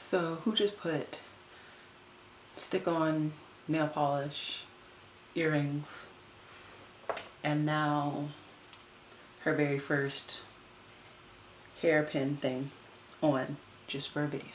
So who just put stick on nail polish, earrings, and now her very first hairpin thing on just for a video?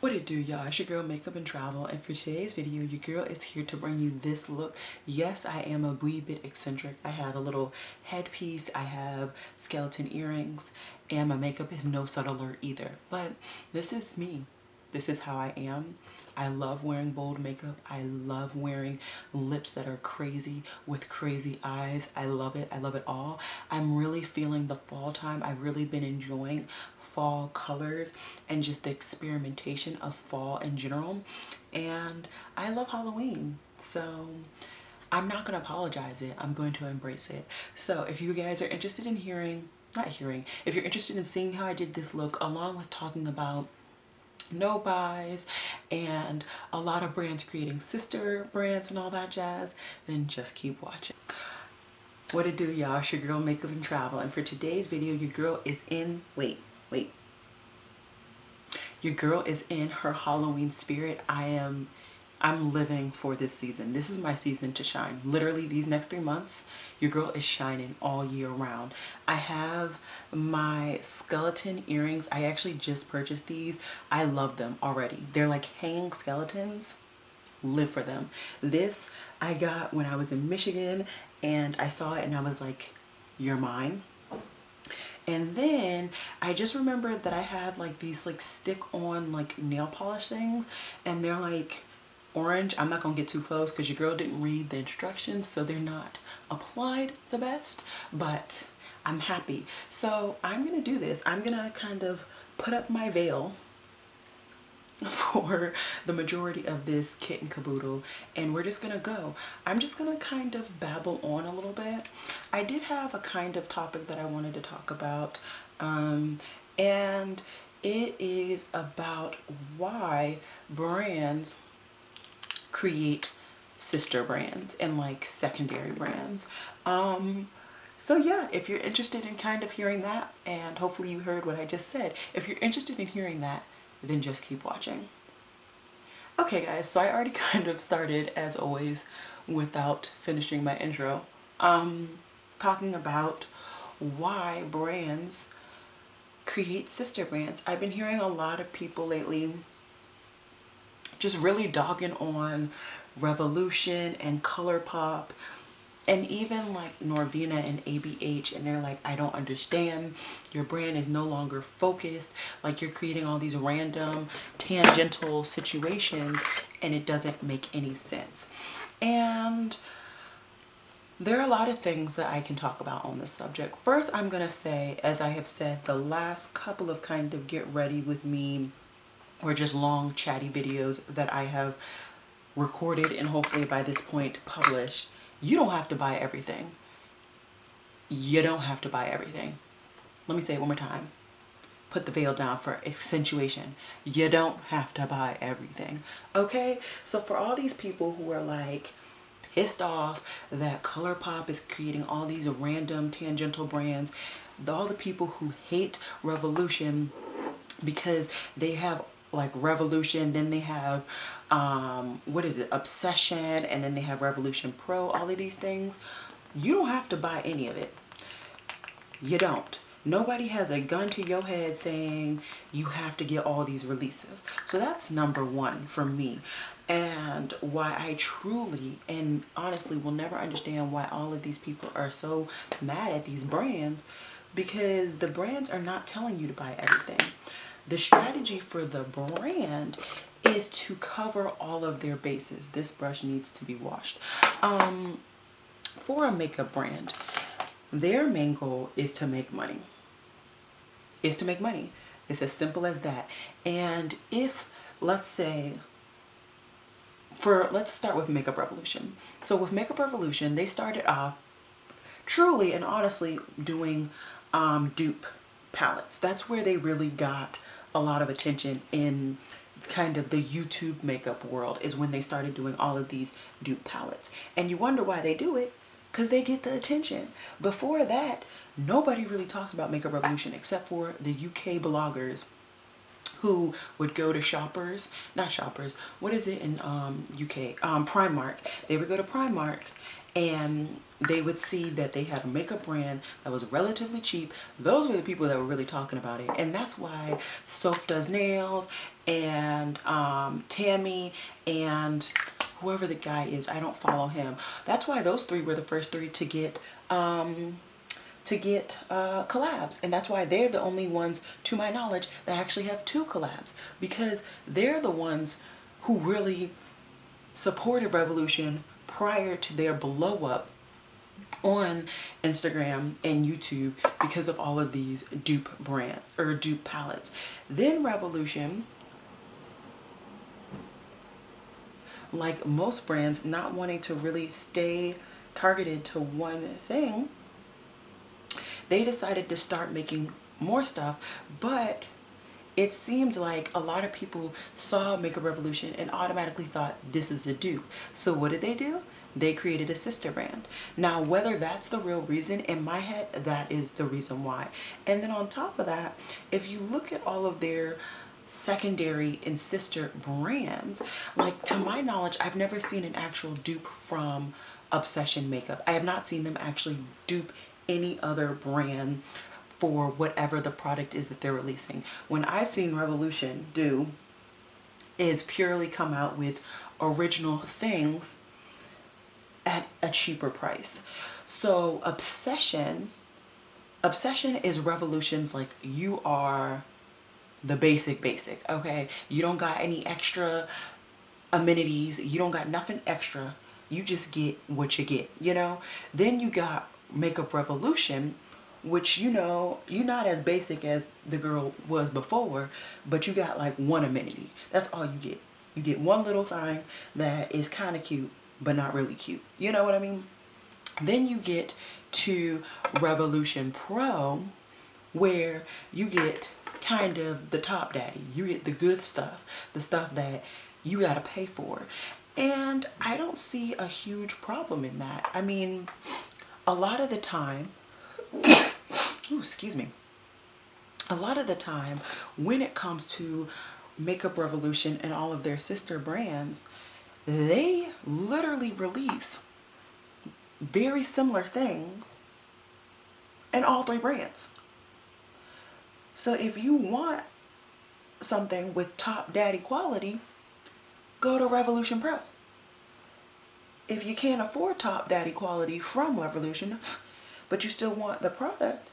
What it do, y'all? It's your girl Makeup and Travel, and for today's video your girl is here to bring you this look. Yes, I am a wee bit eccentric. I have a little headpiece, I have skeleton earrings, and my makeup is no subtler either, but this is me. This is how I am. I love wearing bold makeup. I love wearing lips that are crazy with crazy eyes. I love it. I love it all. I'm really feeling the fall time. I've really been enjoying fall colors and just the experimentation of fall in general. And I love Halloween. So I'm not going to apologize it. I'm going to embrace it. So if you guys are interested in if you're interested in seeing how I did this look, along with talking about no buys and a lot of brands creating sister brands and all that jazz, then just keep watching. What it do, y'all? It's your girl Makeup and Travel, and for today's video your girl is in your girl is in her Halloween spirit. I'm living for this season. This is my season to shine. Literally these next 3 months, your girl is shining all year round. I have my skeleton earrings. I actually just purchased these. I love them already. They're like hanging skeletons. Live for them. This I got when I was in Michigan and I saw it and I was like, you're mine. And then I just remembered that I had like these like stick on like nail polish things, and they're like orange. I'm not gonna get too close because your girl didn't read the instructions, so they're not applied the best, but I'm happy. So I'm gonna do this. I'm gonna kind of put up my veil for the majority of this kit and caboodle, and we're just gonna go. I'm just gonna kind of babble on a little bit. I did have a kind of topic that I wanted to talk about, and it is about why brands create sister brands and like secondary brands. So yeah, if you're interested in kind of hearing that, and hopefully you heard what I just said, if you're interested in hearing that, then just keep watching. Okay guys, so I already kind of started, as always, without finishing my intro, talking about why brands create sister brands. I've been hearing a lot of people lately just really dogging on Revolution and ColourPop, and even like Norvina and ABH, and they're like, I don't understand. Your brand is no longer focused. Like, you're creating all these random tangential situations and it doesn't make any sense. And there are a lot of things that I can talk about on this subject. First, I'm gonna say, as I have said the last couple of kind of get ready with me or just long chatty videos that I have recorded and hopefully by this point published, you don't have to buy everything. You don't have to buy everything. Let me say it one more time. Put the veil down for accentuation. You don't have to buy everything. Okay? So for all these people who are like pissed off that ColourPop is creating all these random tangential brands, all the people who hate Revolution because they have like Revolution, then they have what is it, Obsession, and then they have Revolution Pro, all of these things, you don't have to buy any of it. You don't. Nobody has a gun to your head saying you have to get all these releases. So that's number one for me, and why I truly and honestly will never understand why all of these people are so mad at these brands, because the brands are not telling you to buy everything. The strategy for the brand is to cover all of their bases. This brush needs to be washed. For a makeup brand, their main goal is to make money. It's as simple as that. And if, let's say, let's start with Makeup Revolution. So with Makeup Revolution, they started off truly and honestly doing dupe palettes. That's where they really got a lot of attention in kind of the YouTube makeup world, is when they started doing all of these dupe palettes. And you wonder why they do it, because they get the attention. Before that, nobody really talked about Makeup Revolution except for the UK bloggers who would go to Shoppers, not Shoppers, what is it in UK? Primark. They would go to Primark and they would see that they had a makeup brand that was relatively cheap. Those were the people that were really talking about it. And that's why Soph Does Nails and Tammy and whoever the guy is, I don't follow him. That's why those three were the first three to get collabs, and that's why they're the only ones, to my knowledge, that actually have 2 collabs, because they're the ones who really supported Revolution prior to their blow up on Instagram and YouTube because of all of these dupe brands or dupe palettes. Then Revolution, like most brands, not wanting to really stay targeted to one thing, they decided to start making more stuff. But it seemed like a lot of people saw Makeup Revolution and automatically thought this is a dupe. So what did they do? They created a sister brand. Now, whether that's the real reason, in my head, that is the reason why. And then on top of that, if you look at all of their secondary and sister brands, like, to my knowledge, I've never seen an actual dupe from Obsession Makeup. I have not seen them actually dupe any other brand for whatever the product is that they're releasing. When I've seen Revolution do is purely come out with original things at a cheaper price. So Obsession is Revolution's, like, you are the basic, okay? You don't got any extra amenities. You don't got nothing extra. You just get what you get, you know? Then you got Makeup Revolution, which, you know, you're not as basic as the girl was before, but you got like one amenity. That's all you get. You get one little thing that is kind of cute, but not really cute. You know what I mean? Then you get to Revolution Pro, where you get kind of the top daddy. You get the good stuff, the stuff that you gotta pay for. And I don't see a huge problem in that. I mean, a lot of the time, ooh, excuse me, a lot of the time when it comes to Makeup Revolution and all of their sister brands, they literally release very similar things in all 3 brands. So if you want something with top daddy quality, go to Revolution Pro. If you can't afford top daddy quality from Revolution, but you still want the product,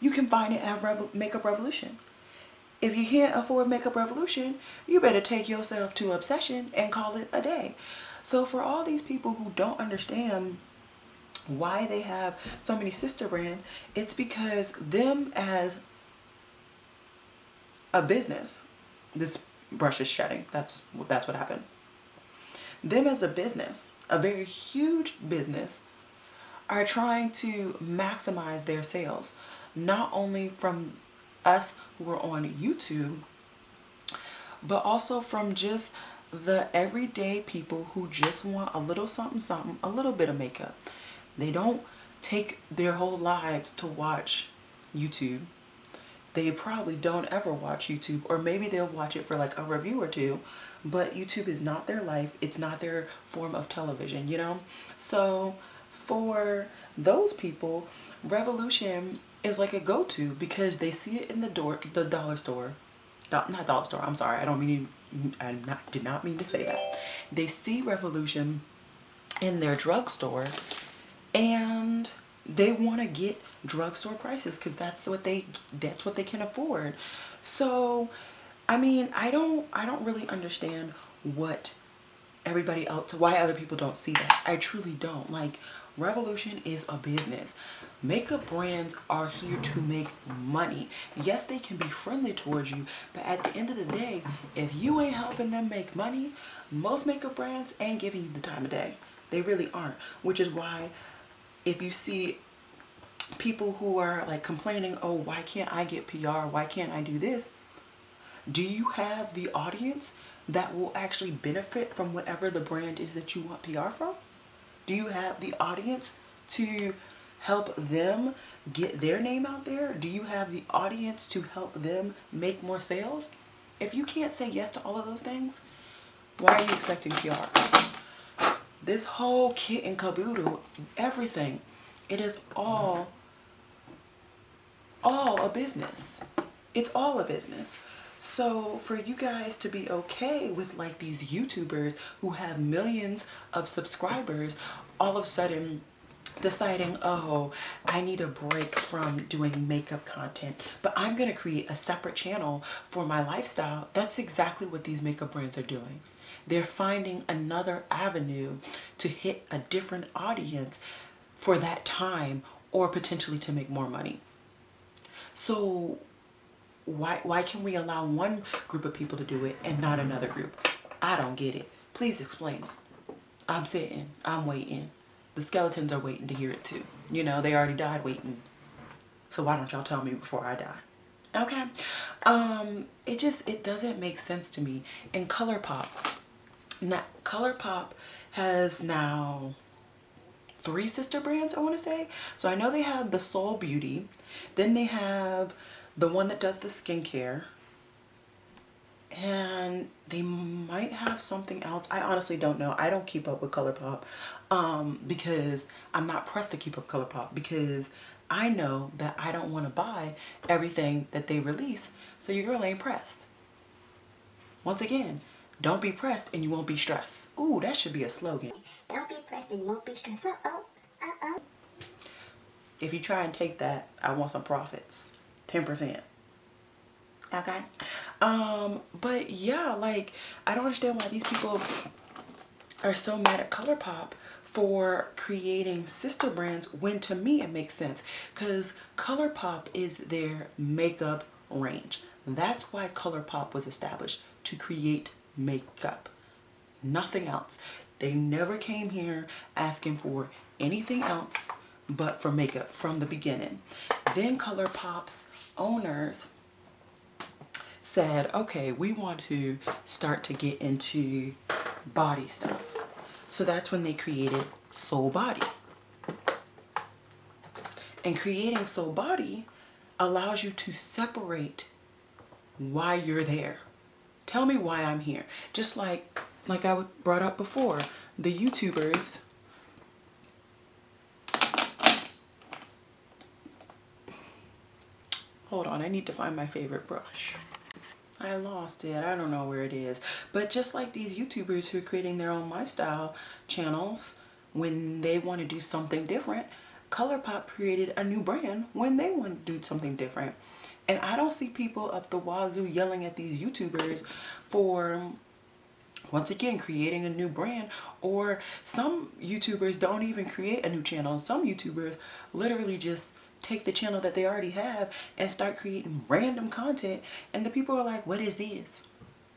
you can find it at Makeup Revolution. If you can't afford Makeup Revolution, you better take yourself to Obsession and call it a day. So for all these people who don't understand why they have so many sister brands, it's because them as a business, this brush is shedding. That's what happened. Them as a business, a very huge business, are trying to maximize their sales, not only from us who are on YouTube, but also from just the everyday people who just want a little something, something, a little bit of makeup. They don't take their whole lives to watch YouTube. They probably don't ever watch YouTube, or maybe they'll watch it for like a review or two, but YouTube is not their life. It's not their form of television, you know? So for those people, Revolution is like a go-to because they see it in the dollar store. Not dollar store, I'm sorry. Did not mean to say that. They see Revolution in their drugstore and they want to get drugstore prices because that's what they can afford. So I mean, I don't really understand what everybody else, why other people don't see that. I truly don't. Like, Revolution is a business. Makeup brands are here to make money. Yes, they can be friendly towards you, but at the end of the day, if you ain't helping them make money, most makeup brands ain't giving you the time of day. They really aren't. Which is why if you see people who are like complaining, oh, why can't I get PR? Why can't I do this? Do you have the audience that will actually benefit from whatever the brand is that you want PR from? Do you have the audience to help them get their name out there? Do you have the audience to help them make more sales? If you can't say yes to all of those things, why are you expecting PR? This whole kit and caboodle, everything, it is all a business. It's all a business. So for you guys to be okay with like these YouTubers who have millions of subscribers all of a sudden deciding, oh, I need a break from doing makeup content, but I'm gonna create a separate channel for my lifestyle. That's exactly what these makeup brands are doing. They're finding another avenue to hit a different audience for that time, or potentially to make more money. So why can we allow one group of people to do it and not another group? I don't get it. Please explain it. I'm sitting, I'm waiting. The skeletons are waiting to hear it too. You know, they already died waiting. So why don't y'all tell me before I die? Okay. It doesn't make sense to me. And ColourPop. Now, ColourPop has now 3 sister brands, I want to say. So I know they have the Soul Beauty. Then they have the one that does the skincare. And they might have something else. I honestly don't know. I don't keep up with ColourPop because I'm not pressed to keep up ColourPop, because I know that I don't want to buy everything that they release. So your girl ain't pressed. Once again, don't be pressed and you won't be stressed. Ooh, that should be a slogan. Don't be pressed and you won't be stressed. Uh-oh, uh-oh. If you try and take that, I want some profits. 10%. Okay. But yeah, like, I don't understand why these people are so mad at ColourPop for creating sister brands, when to me it makes sense, because ColourPop is their makeup range. That's why ColourPop was established, to create makeup, nothing else. They never came here asking for anything else but for makeup from the beginning. Then ColourPop's owners said, okay, we want to start to get into body stuff. So that's when they created Soul Body. And creating Soul Body allows you to separate why you're there. Tell me why I'm here. Just like I brought up before, the YouTubers hold on, I need to find my favorite brush. I lost it. I don't know where it is. But just like these YouTubers who are creating their own lifestyle channels, when they want to do something different, ColourPop created a new brand when they want to do something different. And I don't see people up the wazoo yelling at these YouTubers for, once again, creating a new brand. Or some YouTubers don't even create a new channel. Some YouTubers literally just take the channel that they already have and start creating random content, and the people are like, what is this?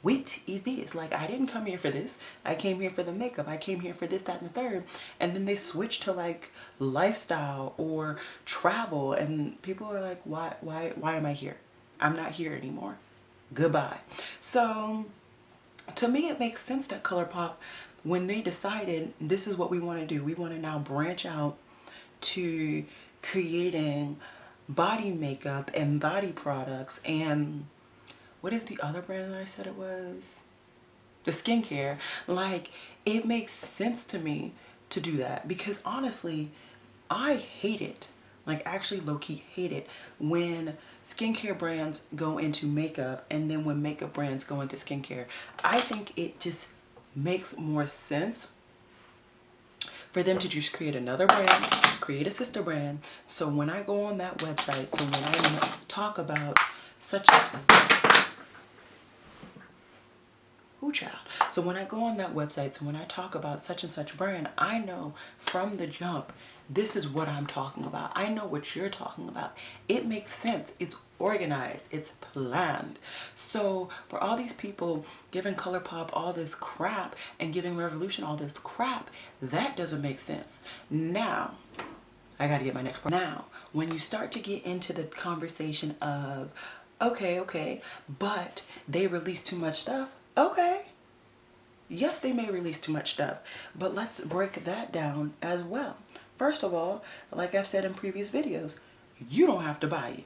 What is this? Like, I didn't come here for this. I came here for the makeup. I came here for this, that, and the third. And then they switch to like lifestyle or travel, and people are like, why am I here? I'm not here anymore. Goodbye. So to me, it makes sense that ColourPop, when they decided this is what we want to do, we want to now branch out to creating body makeup and body products, and what is the other brand that I said it was? The skincare. Like, it makes sense to me to do that, because honestly, I hate it. Like, actually low-key hate it when skincare brands go into makeup, and then when makeup brands go into skincare. I think it just makes more sense for them to just create another brand, create a sister brand. So when I go on that website, so when I talk about such a, ooh, child. So when I go on that website, so when I talk about such and such brand, I know from the jump, this is what I'm talking about. I know what you're talking about. It makes sense. It's organized. It's planned. So for all these people giving ColourPop all this crap and giving Revolution all this crap, that doesn't make sense. Now, I gotta get my next part. Now, when you start to get into the conversation of, okay, but they release too much stuff. Okay. Yes, they may release too much stuff, but let's break that down as well. First of all, like I've said in previous videos, you don't have to buy it.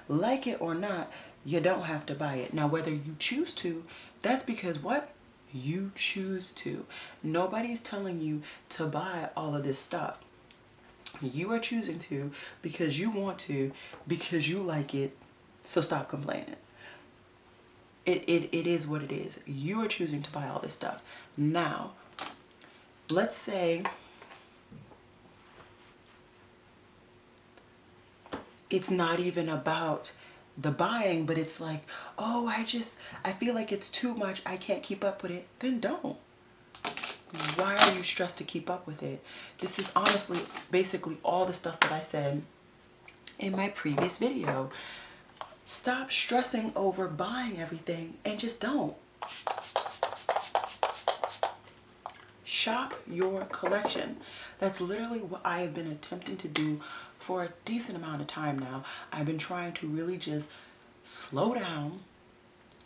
Like it or not, you don't have to buy it. Now, whether you choose to, that's because what? You choose to. Nobody's telling you to buy all of this stuff. You are choosing to because you want to, because you like it. So stop complaining. It is what it is. You are choosing to buy all this stuff. Now, let's say it's not even about the buying, but it's like, oh, I feel like it's too much. I can't keep up with it. Then don't. Why are you stressed to keep up with it? This is honestly basically all the stuff that I said in my previous video. Stop stressing over buying everything and just don't. Shop your collection. That's literally what I have been attempting to do for a decent amount of time now. I've been trying to really just slow down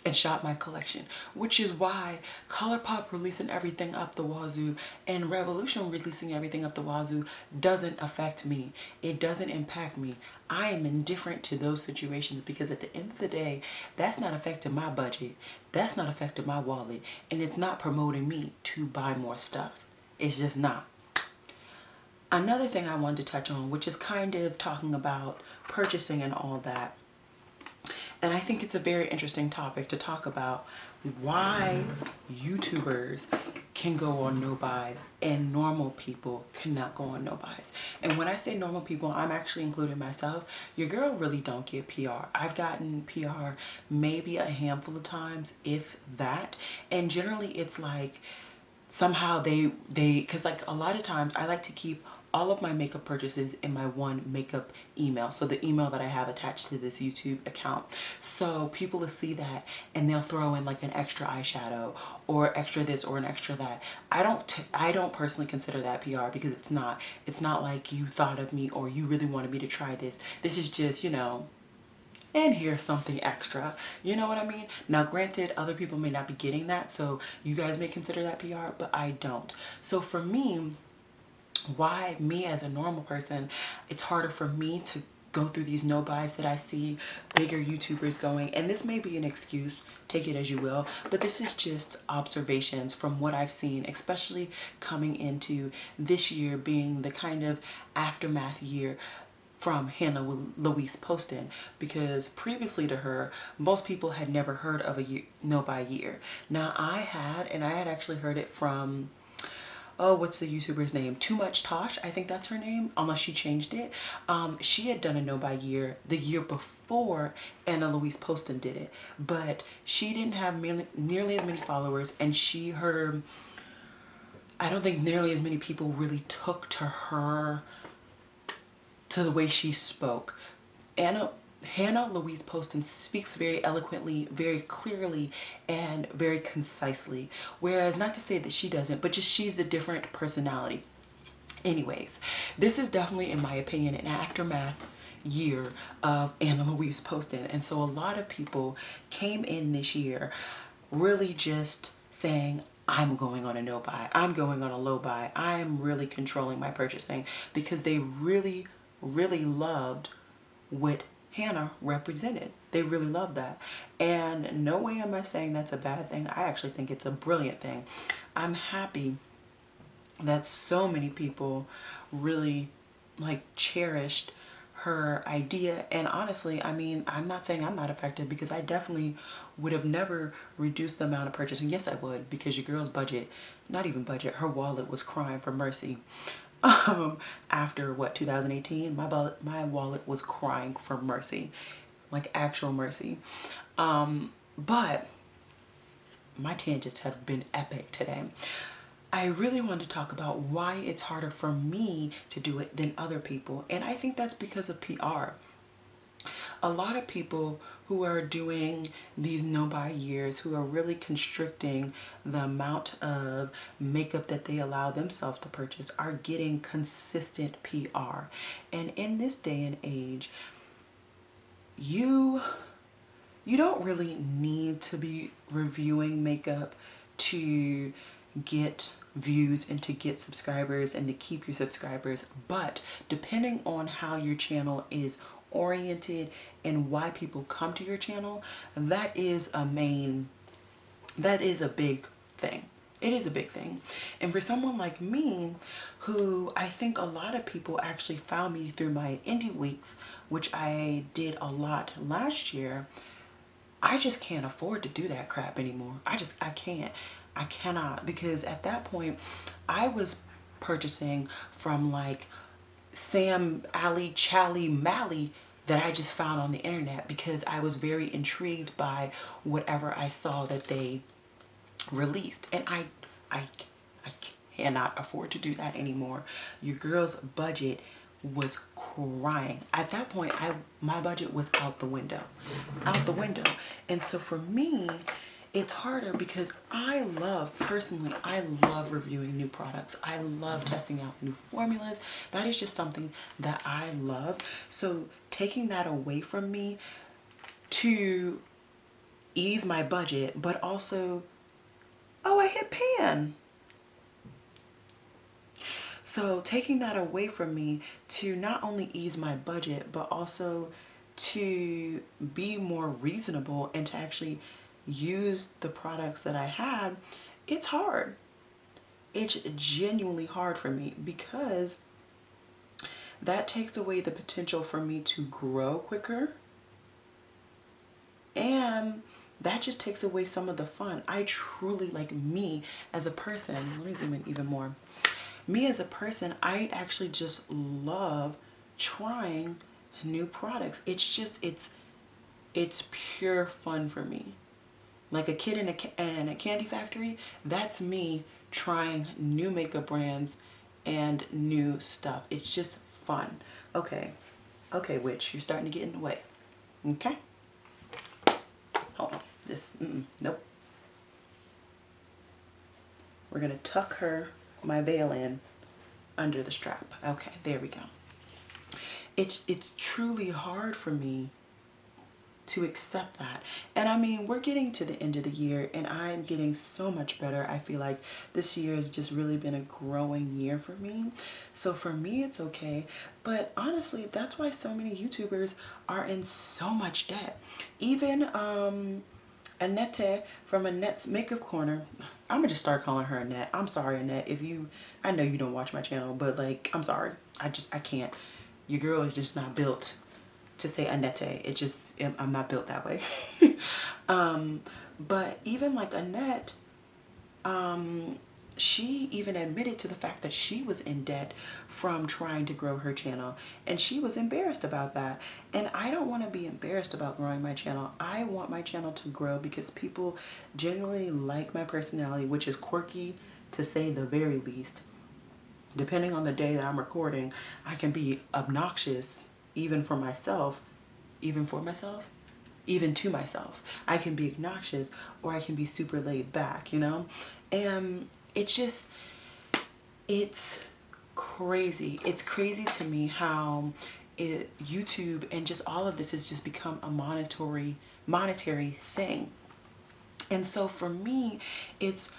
and shop my collection, which is why ColourPop releasing everything up the wazoo and Revolution releasing everything up the wazoo doesn't affect me. It doesn't impact me. I am indifferent to those situations because at the end of the day, that's not affecting my budget. That's not affecting my wallet. And it's not promoting me to buy more stuff. It's just not. Another thing I wanted to touch on, which is kind of talking about purchasing and all that. And I think it's a very interesting topic to talk about, why YouTubers can go on no buys and normal people cannot go on no buys. And when I say normal people, I'm actually including myself. Your girl really don't get PR. I've gotten PR maybe a handful of times, if that. And generally it's like somehow because like a lot of times I like to keep all of my makeup purchases in my one makeup email. So the email that I have attached to this YouTube account. So people will see that and they'll throw in like an extra eyeshadow or extra this or an extra that. I don't personally consider that PR because it's not like you thought of me or you really wanted me to try this. This is just, you know, and here's something extra. You know what I mean? Now, granted, other people may not be getting that, so you guys may consider that PR, but I don't. So for me, why me as a normal person, it's harder for me to go through these no buys that I see bigger YouTubers going. And this may be an excuse, take it as you will, but this is just observations from what I've seen, especially coming into this year being the kind of aftermath year from Hannah Louise Poston, because previously to her, most people had never heard of a no buy year. Now I had, and I had actually heard it from, oh, what's the YouTuber's name? Too Much Tosh, I think that's her name, unless she changed it. She had done a no buy year the year before Anna Louise Poston did it, but she didn't have nearly as many followers, and I don't think nearly as many people really took to her, to the way she spoke. Hannah Louise Poston speaks very eloquently, very clearly, and very concisely. Whereas, not to say that she doesn't, but just she's a different personality. Anyways, this is definitely, in my opinion, an aftermath year of Anna Louise Poston. And so a lot of people came in this year really just saying, I'm going on a no buy, I'm going on a low buy, I'm really controlling my purchasing, because they really loved what Hannah represented. They really loved that. And no way am I saying that's a bad thing. I actually think it's a brilliant thing. I'm happy that so many people really like cherished her idea. And honestly, I mean, I'm not saying I'm not affected, because I definitely would have never reduced the amount of purchasing. Yes, I would, because your girl's budget, not even budget, her wallet was crying for mercy. After what, 2018, my wallet was crying for mercy, like actual mercy. But my tangents have been epic today. I really wanted to talk about why it's harder for me to do it than other people. And I think that's because of PR. A lot of people who are doing these no buy years, who are really constricting the amount of makeup that they allow themselves to purchase, are getting consistent PR. And in this day and age, you don't really need to be reviewing makeup to get views and to get subscribers and to keep your subscribers. But depending on how your channel is oriented and why people come to your channel, that is a big thing. It is a big thing. And for someone like me, who I think a lot of people actually found me through my indie weeks, which I did a lot last year, I just can't afford to do that crap anymore. I can't. I cannot, because at that point I was purchasing from like Sam, Ali, Chally, Mally that I just found on the internet because I was very intrigued by whatever I saw that they released. And I cannot afford to do that anymore. Your girl's budget was crying. At that point, my budget was out the window. Out the window. And so for me, it's harder because personally, I love reviewing new products. I love testing out new formulas. That is just something that I love. So taking that away from me to ease my budget, but also, oh, I hit pan. So taking that away from me to not only ease my budget, but also to be more reasonable and to actually use the products that I had, it's hard. It's genuinely hard for me because that takes away the potential for me to grow quicker. And that just takes away some of the fun. I truly, like, me as a person, let me zoom in even more. Me as a person, I actually just love trying new products. It's just, it's pure fun for me. Like a kid in a candy factory, that's me trying new makeup brands and new stuff. It's just fun. Okay, witch, you're starting to get in the way. Okay, hold on. This, nope. We're gonna tuck my veil in under the strap. Okay, there we go. It's truly hard for me to accept that. And I mean, we're getting to the end of the year and I'm getting so much better. I feel like this year has just really been a growing year for me. So for me, it's okay. But honestly, that's why so many YouTubers are in so much debt. Even Annette from Annette's Makeup Corner. I'm gonna just start calling her Annette. I'm sorry, Annette. I know you don't watch my channel, but like, I'm sorry. I can't. Your girl is just not built to say Annette. It just, I'm not built that way. But even like Annette, she even admitted to the fact that she was in debt from trying to grow her channel, and she was embarrassed about that. And I don't want to be embarrassed about growing my channel. I want my channel to grow because people genuinely like my personality, which is quirky to say the very least. Depending on the day that I'm recording, I can be obnoxious even to myself. I can be obnoxious, or I can be super laid back, you know? And it's just, it's crazy. It's crazy to me how YouTube and just all of this has just become a monetary thing. And so for me, it's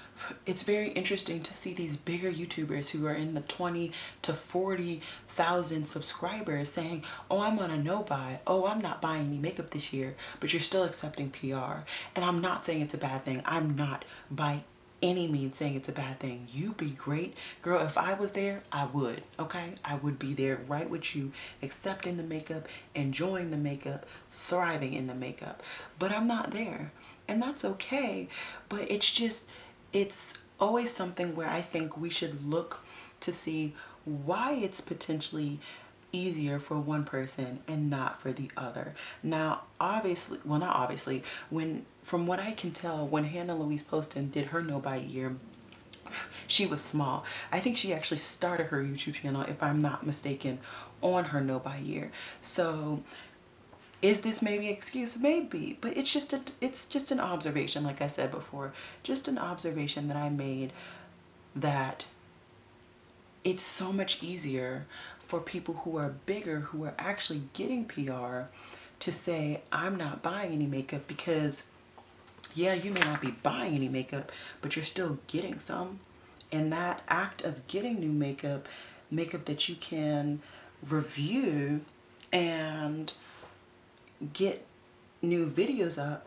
very interesting to see these bigger YouTubers who are in the 20 to 40,000 subscribers saying, oh, I'm on a no buy. Oh, I'm not buying any makeup this year, but you're still accepting PR. And I'm not saying it's a bad thing. I'm not by any means saying it's a bad thing. You be great. Girl, if I was there, I would, okay? I would be there right with you, accepting the makeup, enjoying the makeup, thriving in the makeup. But I'm not there. And that's okay. But it's just, it's always something where I think we should look to see why it's potentially easier for one person and not for the other. Now, obviously, well, not obviously, from what I can tell, when Hannah Louise Poston did her no buy year, she was small. I think she actually started her YouTube channel, if I'm not mistaken, on her no buy year. So is this maybe an excuse? Maybe, but it's just an observation, like I said before, just an observation that I made, that it's so much easier for people who are bigger, who are actually getting PR, to say, I'm not buying any makeup, because yeah, you may not be buying any makeup, but you're still getting some. And that act of getting new makeup that you can review, and get new videos up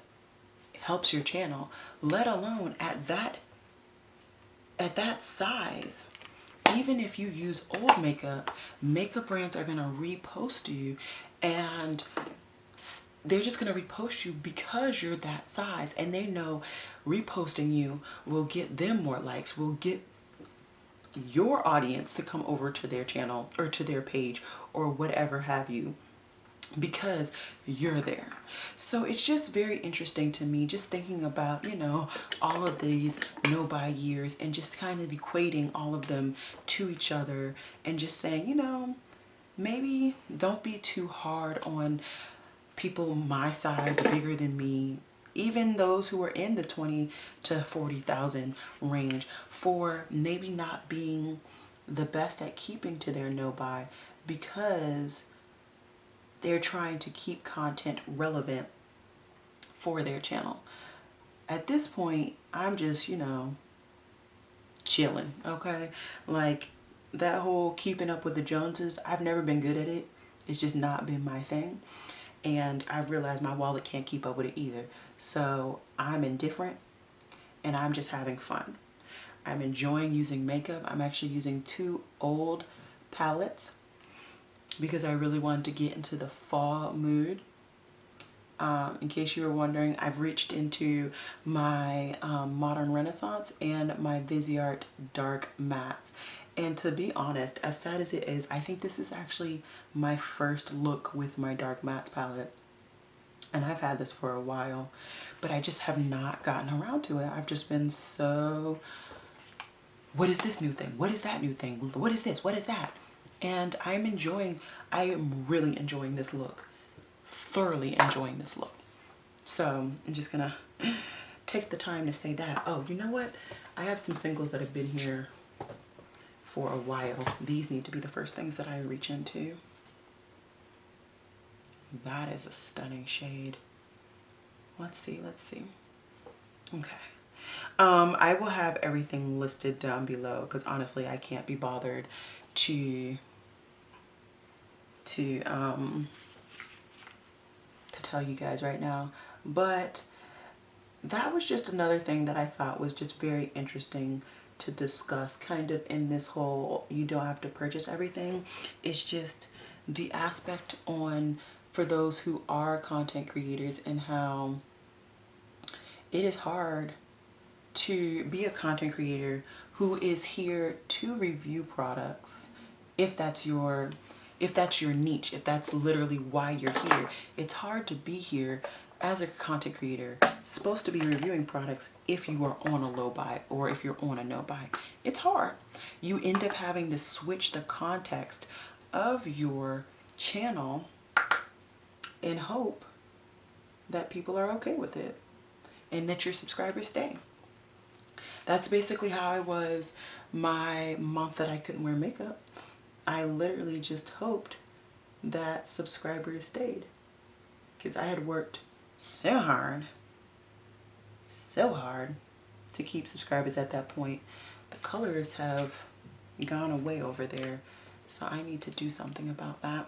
helps your channel, let alone at that size. Even if you use old makeup brands are going to repost you, and they're just going to repost you because you're that size, and they know reposting you will get them more likes, will get your audience to come over to their channel or to their page or whatever have you, because you're there. So it's just very interesting to me, just thinking about, you know, all of these no-buy years and just kind of equating all of them to each other and just saying, you know, maybe don't be too hard on people my size, bigger than me, even those who are in the 20 to 40,000 range, for maybe not being the best at keeping to their no-buy, because they're trying to keep content relevant for their channel. At this point, I'm just, you know, chilling, okay? Like, that whole keeping up with the Joneses, I've never been good at it. It's just not been my thing. And I've realized my wallet can't keep up with it either. So I'm indifferent and I'm just having fun. I'm enjoying using makeup. I'm actually using 2 old palettes because I really wanted to get into the fall mood. In case you were wondering, I've reached into my Modern Renaissance and my Viseart Dark Mattes. And to be honest, as sad as it is, I think this is actually my first look with my Dark Mattes palette. And I've had this for a while, but I just have not gotten around to it. I've just been so, what is this new thing? What is that new thing? What is this? What is that? And I am really enjoying this look. Thoroughly enjoying this look. So I'm just gonna take the time to say that. Oh, you know what? I have some singles that have been here for a while. These need to be the first things that I reach into. That is a stunning shade. Let's see. Okay. I will have everything listed down below because honestly I can't be bothered to tell you guys right now. But that was just another thing that I thought was just very interesting to discuss, kind of in this whole you don't have to purchase everything. It's just the aspect on for those who are content creators and how it is hard to be a content creator who is here to review products. If that's your niche, if that's literally why you're here, it's hard to be here as a content creator supposed to be reviewing products if you are on a low buy or if you're on a no buy. It's hard. You end up having to switch the context of your channel and hope that people are okay with it and that your subscribers stay. That's basically how I was my month that I couldn't wear makeup. I literally just hoped that subscribers stayed because I had worked so hard to keep subscribers at that point. The colors have gone away over there, so I need to do something about that.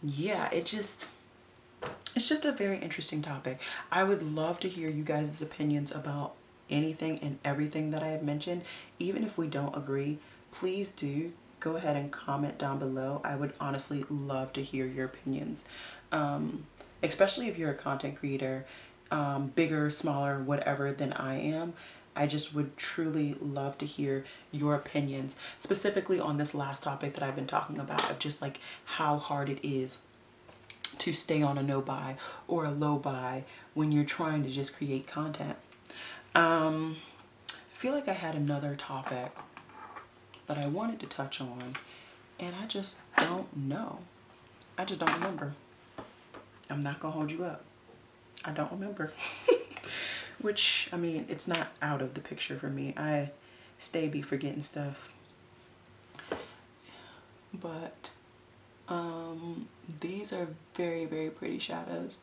Yeah, it's just a very interesting topic. I would love to hear you guys' opinions about anything and everything that I have mentioned. Even if we don't agree, please do go ahead and comment down below. I would honestly love to hear your opinions, especially if you're a content creator, bigger, smaller, whatever than I am. I just would truly love to hear your opinions, specifically on this last topic that I've been talking about, of just like how hard it is to stay on a no buy or a low buy when you're trying to just create content. I feel like I had another topic that I wanted to touch on and I just don't know. I just don't remember. I'm not gonna hold you up. I don't remember. Which, I mean, it's not out of the picture for me. I be forgetting stuff. But these are very, very pretty shadows.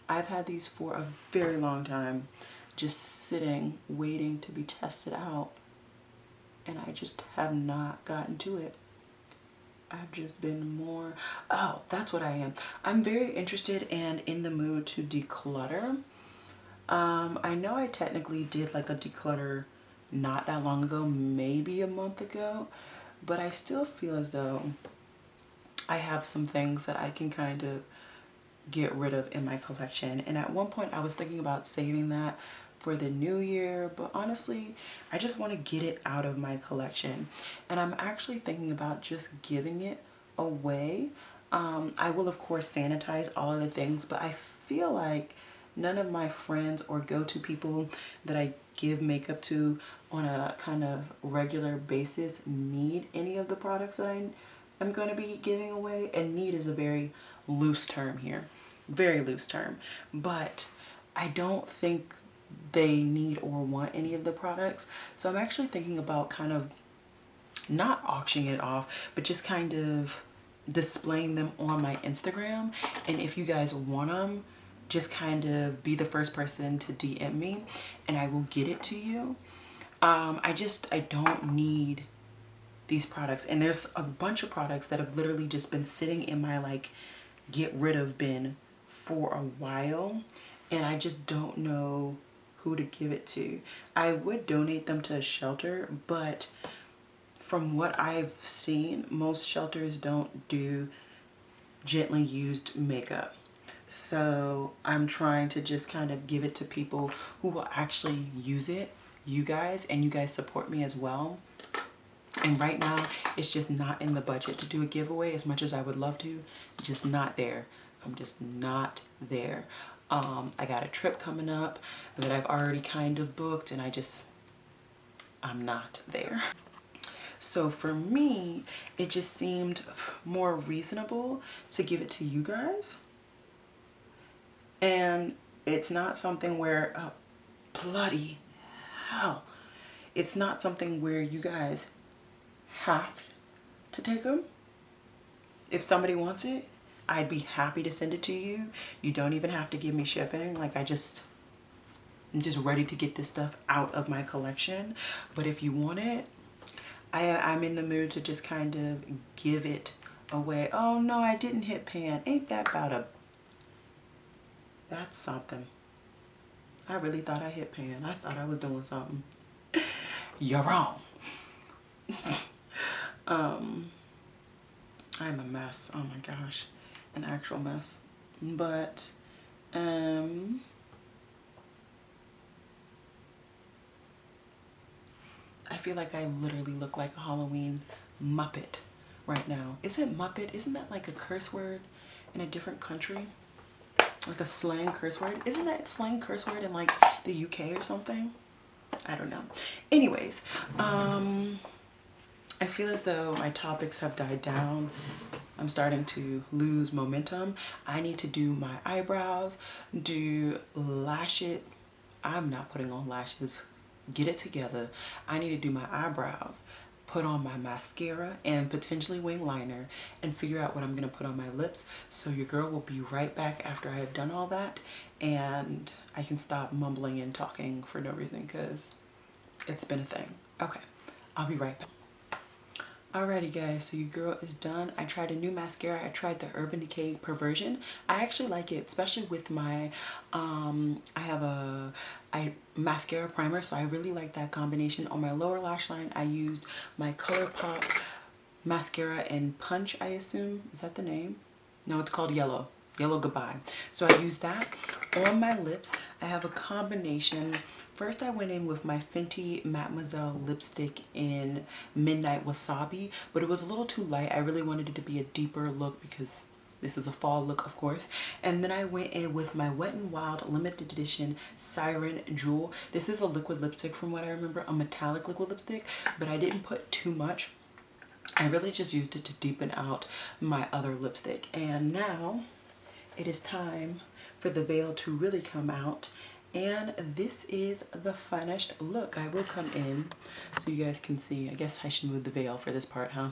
I've had these for a very long time, just sitting, waiting to be tested out. And I just have not gotten to it. I've just been more, oh, that's what I am. I'm very interested and in the mood to declutter. I know I technically did like a declutter not that long ago, maybe a month ago, but I still feel as though I have some things that I can kind of get rid of in my collection. And at one point I was thinking about saving that for the new year, but honestly I just want to get it out of my collection, and I'm actually thinking about just giving it away. I will of course sanitize all of the things, but I feel like none of my friends or go-to people that I give makeup to on a kind of regular basis need any of the products that I am going to be giving away. And need is a very loose term here, very loose term, but I don't think they need or want any of the products. So I'm actually thinking about kind of not auctioning it off, but just kind of displaying them on my Instagram. And if you guys want them, just kind of be the first person to DM me and I will get it to you. I don't need these products, and there's a bunch of products that have literally just been sitting in my like get rid of bin for a while, and I just don't know who to give it to. I would donate them to a shelter, but from what I've seen, most shelters don't do gently used makeup. So I'm trying to just kind of give it to people who will actually use it, you guys, and you guys support me as well. And right now it's just not in the budget to do a giveaway as much as I would love to. Just not there. I'm just not there. I got a trip coming up that I've already kind of booked, and I'm not there. So for me, it just seemed more reasonable to give it to you guys. And it's not something where, oh, bloody hell, it's not something where you guys have to take them. If somebody wants it, I'd be happy to send it to you. You don't even have to give me shipping. Like I'm just ready to get this stuff out of my collection. But if you want it, I'm in the mood to just kind of give it away. Oh no, I didn't hit pan. Ain't that about a, that's something. I really thought I hit pan. I thought I was doing something. You're wrong. I'm a mess. Oh my gosh, an actual mess. But I feel like I literally look like a Halloween Muppet right now. Is it Muppet? Isn't that like a curse word in a different country? Like a slang curse word? Isn't that slang curse word in like the UK or something? I don't know. Anyways, I feel as though my topics have died down. I'm starting to lose momentum. I need to do my eyebrows, do lashes. I'm not putting on lashes. Get it together. I need to do my eyebrows, put on my mascara and potentially wing liner, and figure out what I'm gonna put on my lips. So your girl will be right back after I have done all that, and I can stop mumbling and talking for no reason because it's been a thing. Okay, I'll be right back. Alrighty guys, so your girl is done. I tried a new mascara. I tried the Urban Decay Perversion. I actually like it, especially with my I have a mascara primer, so I really like that combination. On my lower lash line I used my ColourPop mascara in Punch, I assume. Is that the name? No, it's called Yellow Goodbye. So I used that. On my lips I have a combination. First I went in with my Fenty Mademoiselle lipstick in Midnight Wasabi, but it was a little too light. I really wanted it to be a deeper look because this is a fall look, of course. And then I went in with my Wet n Wild limited edition Siren Jewel. This is a liquid lipstick from what I remember, a metallic liquid lipstick, but I didn't put too much. I really just used it to deepen out my other lipstick. And now it is time for the veil to really come out. And this is the finished look. I will come in so you guys can see. I guess I should move the veil for this part, huh?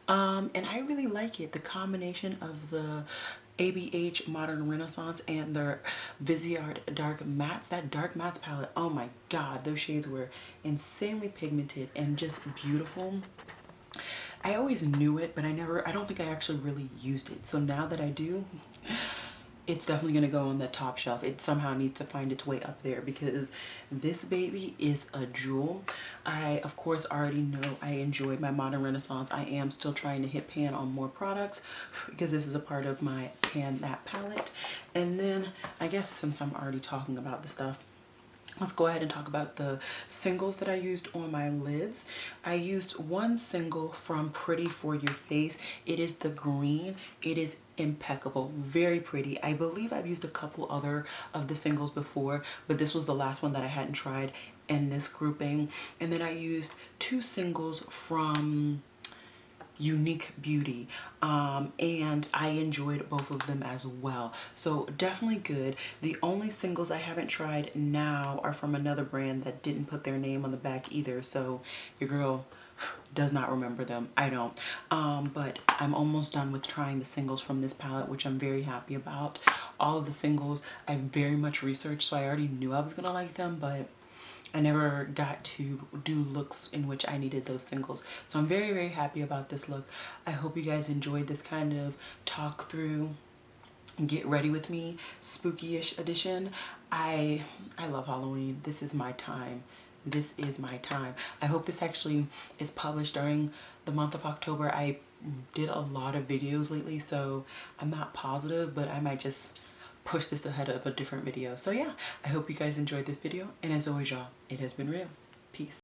And I really like it. The combination of the ABH Modern Renaissance and the Viseart Dark Mattes. That Dark Mattes palette, oh my god, those shades were insanely pigmented and just beautiful. I always knew it, but I don't think I actually really used it. So now that I do, it's definitely gonna go on the top shelf. It somehow needs to find its way up there because this baby is a jewel. I, of course, already know I enjoyed my Modern Renaissance. I am still trying to hit pan on more products because this is a part of my Pan That palette. And then I guess since I'm already talking about the stuff, let's go ahead and talk about the singles that I used on my lids. I used one single from Pretty For Your Face. It is the green. It is impeccable, very pretty. I believe I've used a couple other of the singles before, but this was the last one that I hadn't tried in this grouping. And then I used two singles from Eunique Beauty, and I enjoyed both of them as well. So definitely good. The only singles I haven't tried now are from another brand that didn't put their name on the back either, so your girl does not remember them. I don't. But I'm almost done with trying the singles from this palette, which I'm very happy about. All of the singles I very much researched, so I already knew I was gonna like them, but I never got to do looks in which I needed those singles. So I'm very, very happy about this look. I hope you guys enjoyed this kind of talk through, get ready with me, spooky-ish edition. I love Halloween. This is my time. This is my time. I hope this actually is published during the month of October. I did a lot of videos lately, so I'm not positive, but I might just push this ahead of a different video. So yeah, I hope you guys enjoyed this video, and as always, y'all, it has been real. Peace.